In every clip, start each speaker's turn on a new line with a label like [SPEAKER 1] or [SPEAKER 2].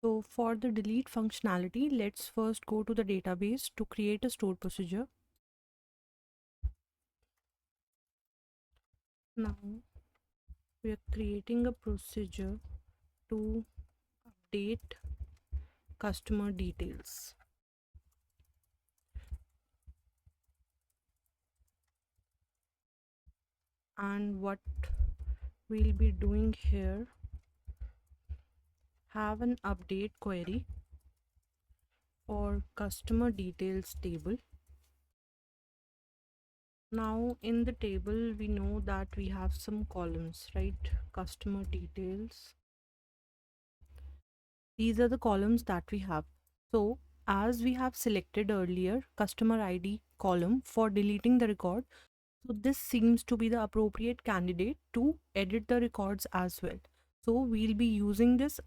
[SPEAKER 1] So for the delete functionality, let's first go to the database to create a stored procedure. Now we are creating a procedure to update customer details. And what we'll be doing here, have an update query for customer details table. Now in the table, we know that we have some columns, right? Customer details. These are the columns that we have. So as we have selected earlier customer ID column for deleting the record, so this seems to be the appropriate candidate to edit the records as well. So we'll be using this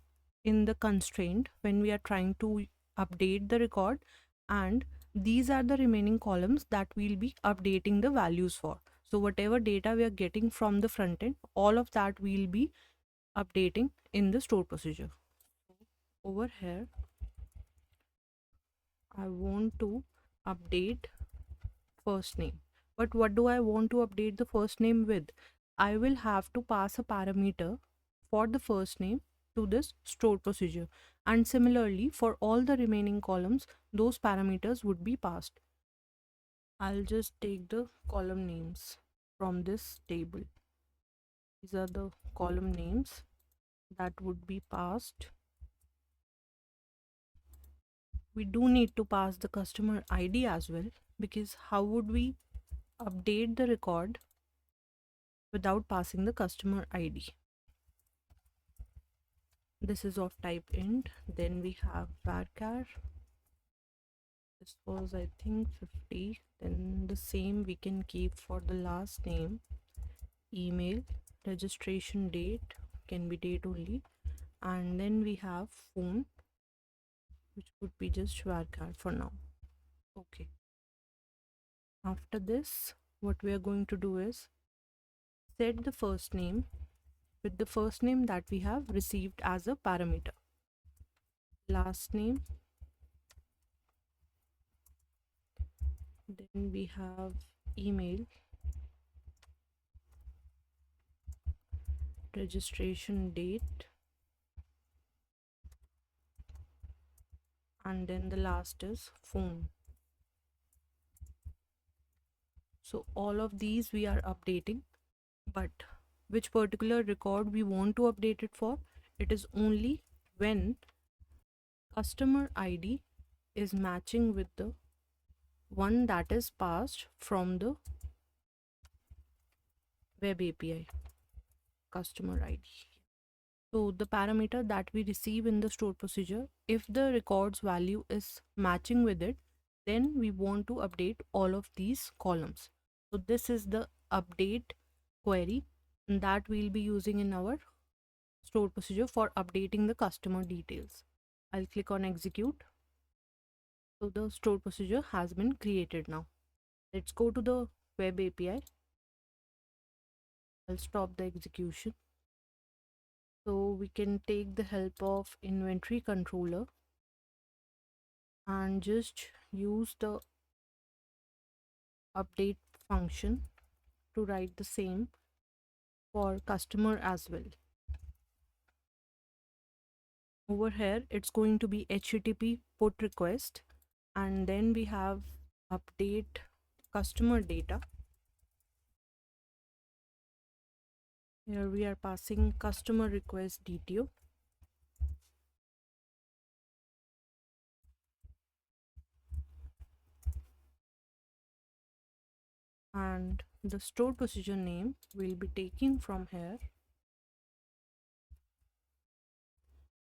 [SPEAKER 1] in the constraint when we are trying to update the record, and these are the remaining columns that we'll be updating the values for. So whatever data we are getting from the front end, all of that we'll be updating in the store procedure. Over here, I want to update first name. But what do I want to update the first name with? I will have to pass a parameter for the first name to this stored procedure. And similarly, for all the remaining columns, those parameters would be passed. I'll just take the column names from this table. These are the column names that would be passed. We do need to pass the customer ID as well, because how would we update the record without passing the customer ID? This is of type int. Then we have varchar. This was, I think, 50. Then the same we can keep for the last name, email, registration date can be date only, and then we have phone, which would be just varchar for now. Okay. After this, what we are going to do is set the first name with the first name that we have received as a parameter. Last name. Then we have email, registration date, and then the last is phone. So all of these we are updating, but which particular record we want to update it for? It is only when customer ID is matching with the one that is passed from the web API customer ID. So the parameter that we receive in the stored procedure, if the record's value is matching with it, then we want to update all of these columns. So this is the update query that we'll be using in our stored procedure for updating the customer details. I'll click on execute. So the stored procedure has been created now. Let's go to the web API. I'll stop the execution. So we can take the help of inventory controller and just use the update function to write the same for customer as well. Over here, it's going to be HTTP put request, and then we have update customer data. Here we are passing customer request DTO. And the stored procedure name will be taking from here.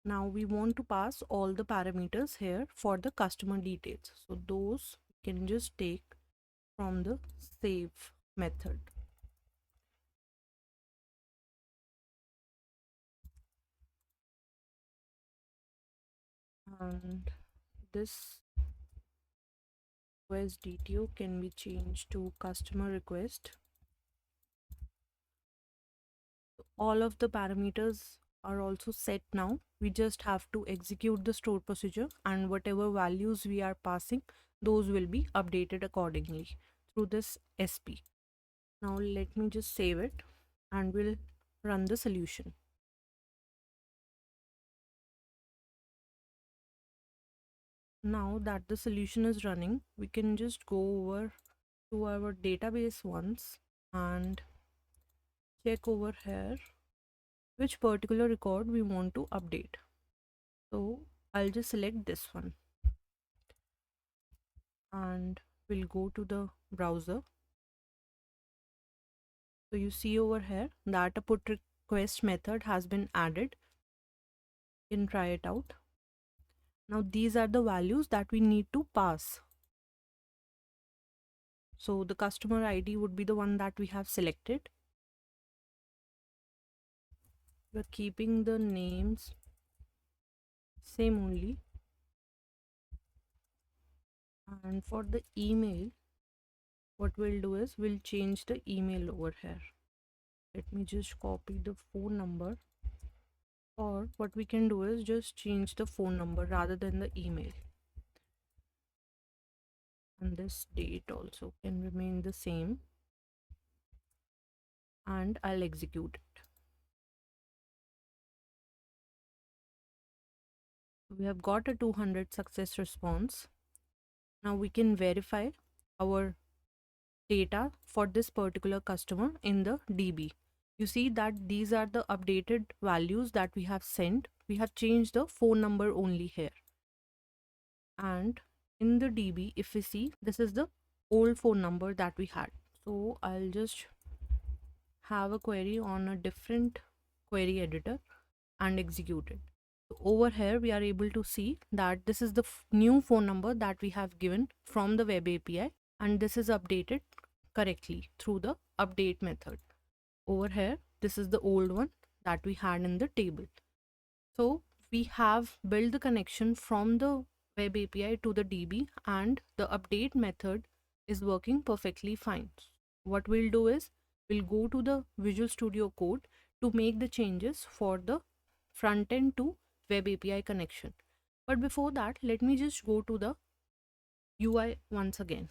[SPEAKER 1] Now we want to pass all the parameters here for the customer details. So those can just take from the save method. And this request DTO can be changed to customer request. All of the parameters are also set now. We just have to execute the store procedure, and whatever values we are passing, those will be updated accordingly through this SP. Now let me just save it and we'll run the solution. Now that the solution is running, we can just go over to our database once and check over here which particular record we want to update. So I'll just select this one and we'll go to the browser. So you see over here that a put request method has been added. You can try it out. Now these are the values that we need to pass. So the customer ID would be the one that we have selected. We're keeping the names same only. And for the email, what we'll do is we'll change the email over here. Let me just copy the phone number, or what we can do is just change the phone number rather than the email. And this date also can remain the same, and I'll execute it. We have got a 200 success response. Now we can verify our data for this particular customer in the DB. You see that these are the updated values that we have sent. We have changed the phone number only here. And in the DB, if we see, this is the old phone number that we had. So I'll just have a query on a different query editor and execute it. So over here, we are able to see that this is the new phone number that we have given from the web API, and this is updated correctly through the update method. Over here, this is the old one that we had in the table. So we have built the connection from the web API to the DB, and the update method is working perfectly fine. What we'll do is we'll go to the Visual Studio Code to make the changes for the front end to web API connection. But before that, let me just go to the UI once again.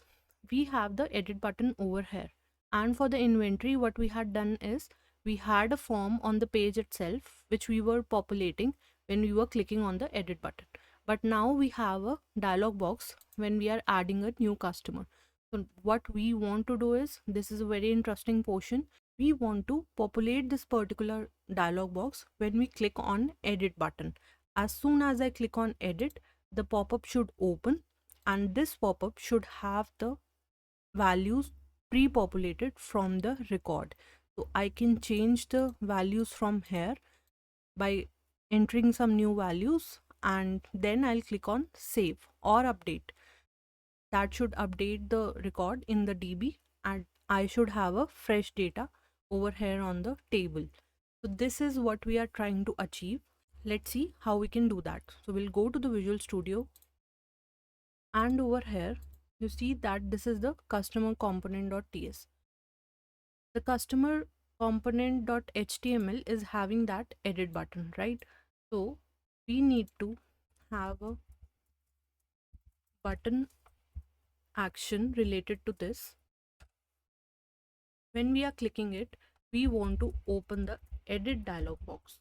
[SPEAKER 1] We have the edit button over here, and for the inventory, what we had done is we had a form on the page itself which we were populating when we were clicking on the edit button, but now we have a dialog box when we are adding a new customer. So what we want to do is, this is a very interesting portion, we want to populate this particular dialog box when we click on edit button. As soon as I click on edit, the pop-up should open, and this pop-up should have the values pre-populated from the record. So I can change the values from here by entering some new values, and then I'll click on save or update. That should update the record in the DB, and I should have a fresh data over here on the table. So this is what we are trying to achieve. Let's see how we can do that. So we'll go to the Visual Studio, and over here you see that this is the customer component.ts. The customer component.html is having that edit button, right? So we need to have a button action related to this. When we are clicking it, we want to open the edit dialog box.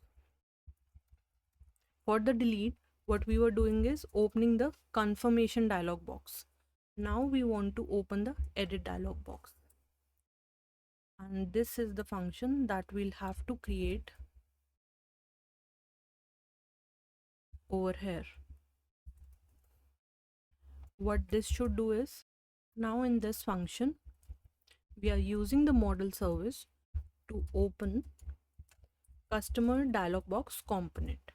[SPEAKER 1] For the delete, what we were doing is opening the confirmation dialog box. Now we want to open the edit dialog box, and this is the function that we'll have to create over here. What this should do is, now in this function we are using the model service to open customer dialog box component.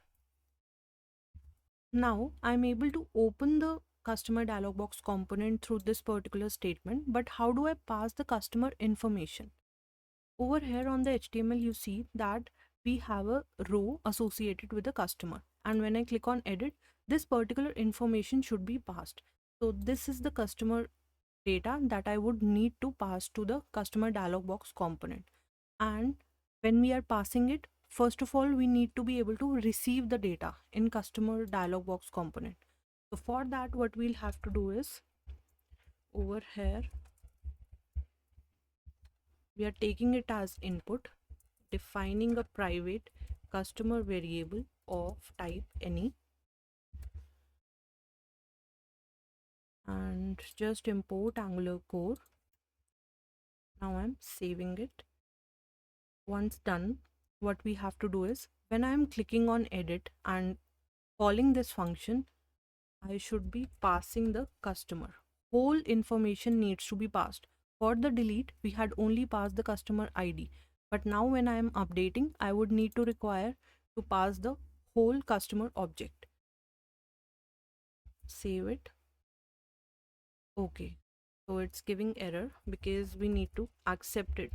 [SPEAKER 1] Now I'm able to open the customer dialog box component through this particular statement, but how do I pass the customer information? Over here on the HTML, you see that we have a row associated with the customer, and when I click on edit, this particular information should be passed. So this is the customer data that I would need to pass to the customer dialog box component, and when we are passing it, first of all, we need to be able to receive the data in customer dialog box component. So for that, what we'll have to do is over here, we are taking it as input, defining a private customer variable of type any, and just import Angular core. Now I'm saving it. Once done, what we have to do is when I'm clicking on edit and calling this function, I should be passing the customer. Whole information needs to be passed. For the delete, we had only passed the customer ID. But now when I am updating, I would need to require to pass the whole customer object. Save it. Okay. So it's giving error because we need to accept it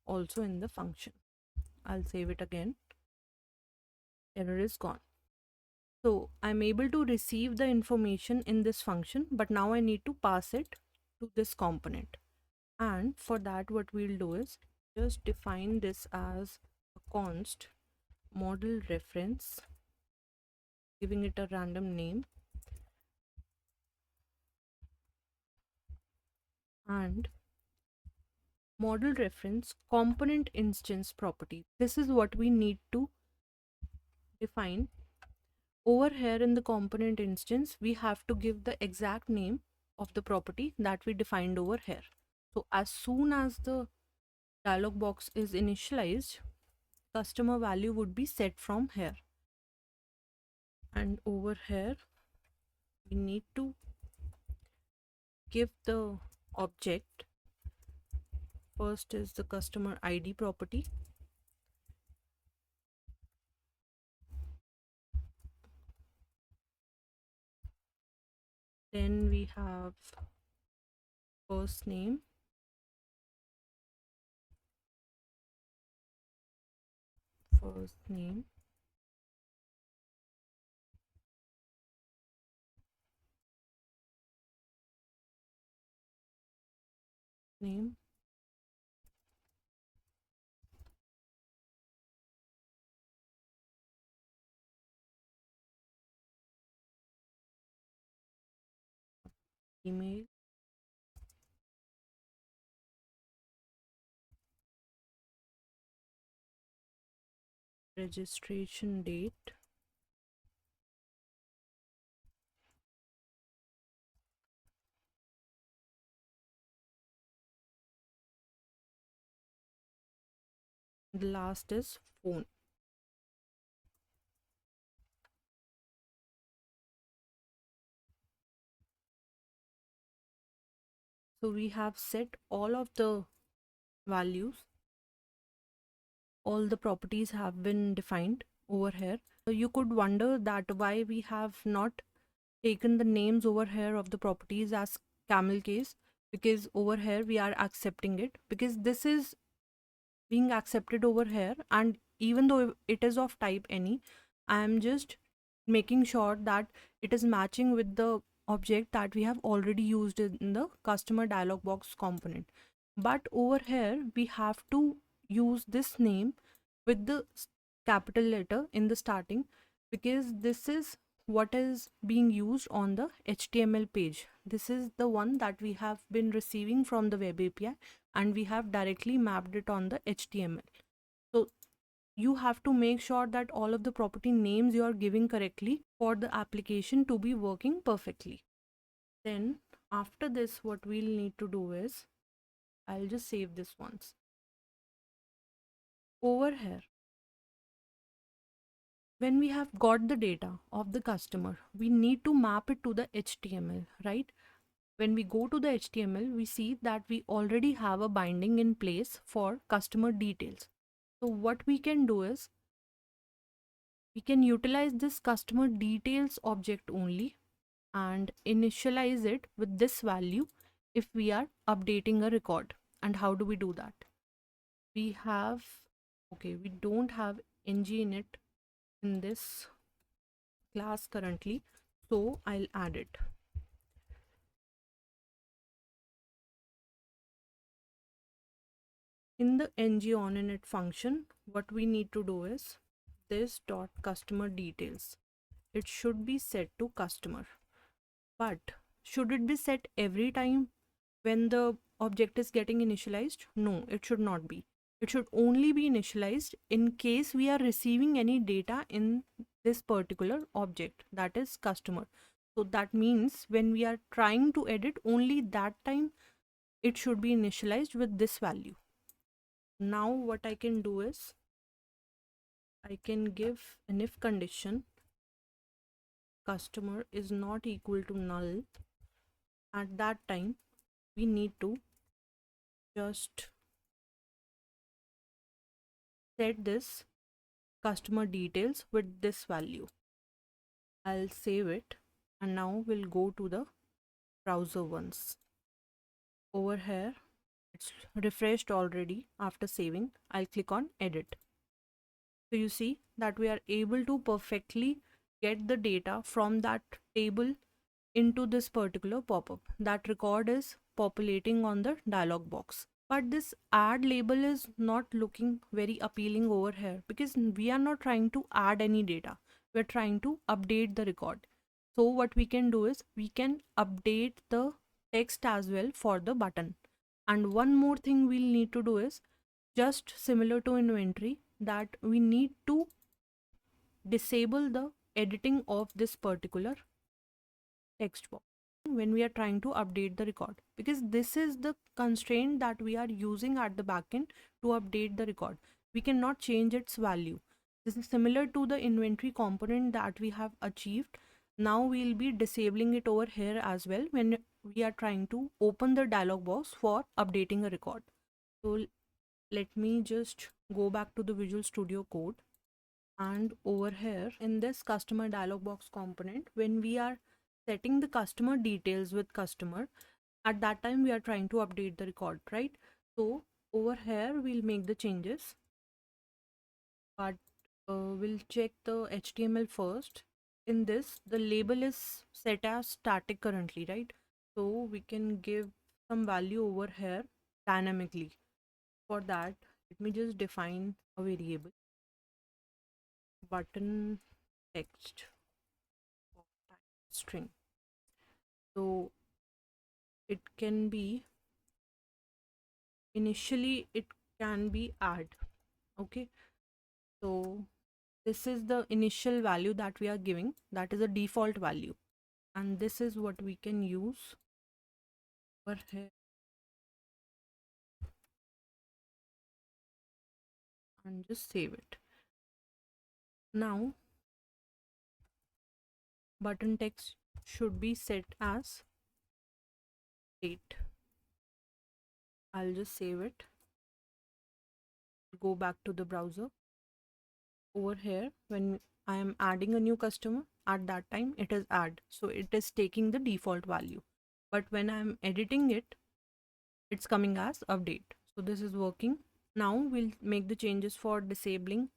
[SPEAKER 1] also in the function. I'll save it again. Error is gone. So I'm able to receive the information in this function, but now I need to pass it to this component. And for that, what we'll do is just define this as a const model reference, giving it a random name, and model reference component instance property. This is what we need to define. Over here in the component instance, we have to give the exact name of the property that we defined over here. So as soon as the dialog box is initialized, customer value would be set from here. And over here, we need to give the object. First is the customer ID property. Then we have first name, first name, name, email, registration date, the last is phone. So we have set all of the values, all the properties have been defined over here. So you could wonder that why we have not taken the names over here of the properties as camel case, because over here we are accepting it, because this is being accepted over here, and even though it is of type any, I am just making sure that it is matching with the object that we have already used in the customer dialog box component. But over here we have to use this name with the capital letter in the starting, because this is what is being used on the HTML page. This is the one that we have been receiving from the web API, and we have directly mapped it on the HTML. So you have to make sure that all of the property names you are giving correctly for the application to be working perfectly. Then after this, what we'll need to do is, I'll just save this once. Over here, when we have got the data of the customer, we need to map it to the HTML, right? When we go to the HTML, we see that we already have a binding in place for customer details. So what we can do is, we can utilize this customer details object only and initialize it with this value if we are updating a record. And how do we do that? We have, okay, we don't have ng init in this class currently, so I'll add it. In the ng on init function, what we need to do is this dot customer details. It should be set to customer. But should it be set every time when the object is getting initialized? No, it should not be. It should only be initialized in case we are receiving any data in this particular object, that is customer. So that means when we are trying to edit, only that time it should be initialized with this value. Now what I can do is I can give an if condition customer is not equal to null. At that time we need to just set this customer details with this value. I'll save it and now we'll go to the browser once. Over here it's refreshed already. After saving, I'll click on edit. So you see that we are able to perfectly get the data from that table into this particular pop-up. That record is populating on the dialog box. But this add label is not looking very appealing over here because we are not trying to add any data. We're trying to update the record. So what we can do is we can update the text as well for the button. And one more thing we'll need to do is just similar to inventory, that we need to disable the editing of this particular text box when we are trying to update the record, because this is the constraint that we are using at the backend to update the record. We cannot change its value. This is similar to the inventory component that we have achieved. Now we'll be disabling it over here as well when we are trying to open the dialog box for updating a record. So let me just go back to the Visual Studio Code, and over here in this customer dialog box component, when we are setting the customer details with customer, at that time we are trying to update the record, right? So over here we'll make the changes, but we'll check the HTML first. In this, the label is set as static currently, right? So we can give some value over here dynamically. For that, let me just define a variable button text of type string. So it can be initially it can be add. Okay, so this is the initial value that we are giving, that is a default value, and this is what we can use over here and just save it. Now button text should be set as date. I'll just save it, go back to the browser. Over here when I am adding a new customer, at that time it is add, so it is taking the default value, but when I'm editing it, it's coming as update. So this is working. Now we'll make the changes for disabling.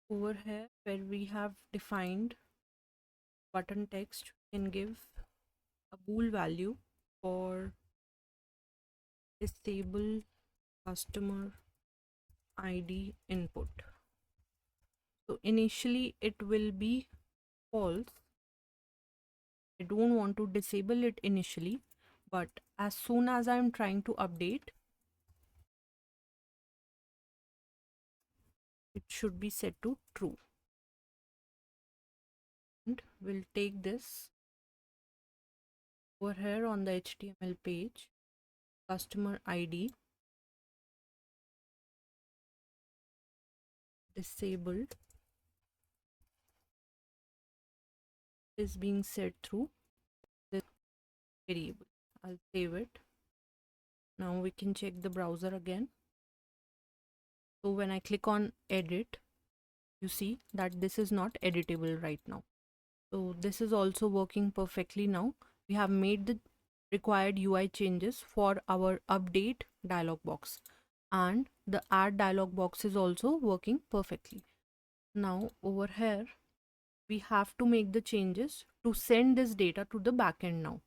[SPEAKER 1] Over here where we have defined button text, can give a bool value for disable customer ID input. So initially it will be false. I don't want to disable it initially, but as soon as I'm trying to update, it should be set to true. And we'll take this over here on the HTML page, customer ID disabled is being set through this variable. I'll save it. Now we can check the browser again. So when I click on edit, you see that this is not editable right now. So this is also working perfectly now. We have made the required UI changes for our update dialog box, and the add dialog box is also working perfectly. Now over here we have to make the changes to send this data to the backend now.